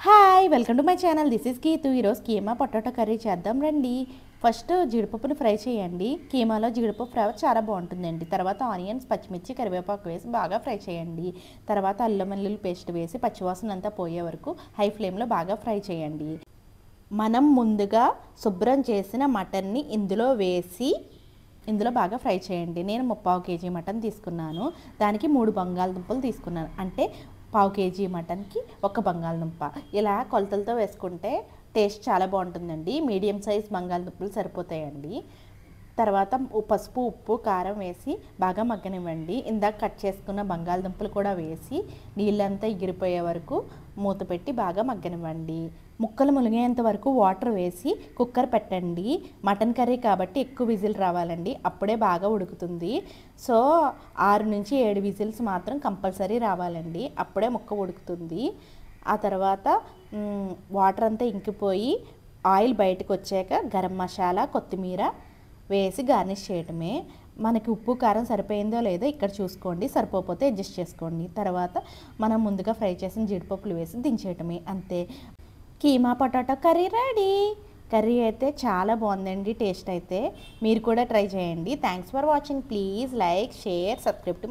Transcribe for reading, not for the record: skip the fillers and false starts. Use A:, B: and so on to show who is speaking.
A: Hi welcome to my channel. This is Geethu. ఈరోజు keema potato curry చేద్దాం రండి. ఫస్ట్ జీడిపప్పును ఫ్రై చేయండి. కీమాలో జీడిపప్పు ఫ్రై చాలా బాగుంటుందండి. తర్వాత ఆనియన్స్, పచ్చిమిర్చి, కరివేపాకు వేసి బాగా ఫ్రై చేయండి. తర్వాత అల్లం వెల్లుల్లి పేస్ట్ వేసి పచ్చివాసన అంతా పోయే వరకు హై ఫ్లేమ్లో బాగా ఫ్రై చేయండి. మనం ముందుగా శుభ్రం చేసిన మటన్ని ఇందులో బాగా ఫ్రై చేయండి. నేను 3/4 కేజీ మటన్ తీసుకున్నాను. దానికి 3 బంగాళదుంపలు తీసుకున్నాను. అంటే 1/4 కేజీ మటన్కి 1 బంగాళదుంప. ఇలా కొలతలతో వేసుకుంటే టేస్ట్ చాలా బాగుంటుందండి. మీడియం సైజ్ బంగాళదుంపలు సరిపోతాయండి. తర్వాత పసుపు, ఉప్పు, కారం వేసి బాగా మగ్గనివ్వండి. ఇందాక కట్ చేసుకున్న బంగాళదుంపలు కూడా వేసి నీళ్ళంతా ఎగిరిపోయే వరకు మూత పెట్టి బాగా మగ్గనివ్వండి. ముక్కలు మునిగేంత వరకు వాటర్ వేసి కుక్కర్ పెట్టండి. మటన్ కర్రీ కాబట్టి ఎక్కువ విజిల్ రావాలండి. అప్పుడే బాగా ఉడుకుతుంది. సో 6 నుంచి 7 విజిల్స్ మాత్రం కంపల్సరీ రావాలండి. అప్పుడే ముక్క ఉడుకుతుంది. ఆ తర్వాత వాటర్ అంతా ఇంకిపోయి ఆయిల్ బయటకు వచ్చాక గరం మసాలా, కొత్తిమీర వేసి గార్నిష్ చేయటమే. మనకి ఉప్పు కారం సరిపోయిందో లేదో ఇక్కడ చూసుకోండి. సరిపోతే అడ్జస్ట్ చేసుకోండి. తర్వాత మనం ముందుగా ఫ్రై చేసిన జీడిపప్పులు వేసి దించేయటమే. అంతే, keema potato curry ready. Curry అయితే చాలా బాగుందండి. టేస్ట్ అయితే మీరు కూడా ట్రై చేయండి. Thanks for watching. Please like, share, subscribe to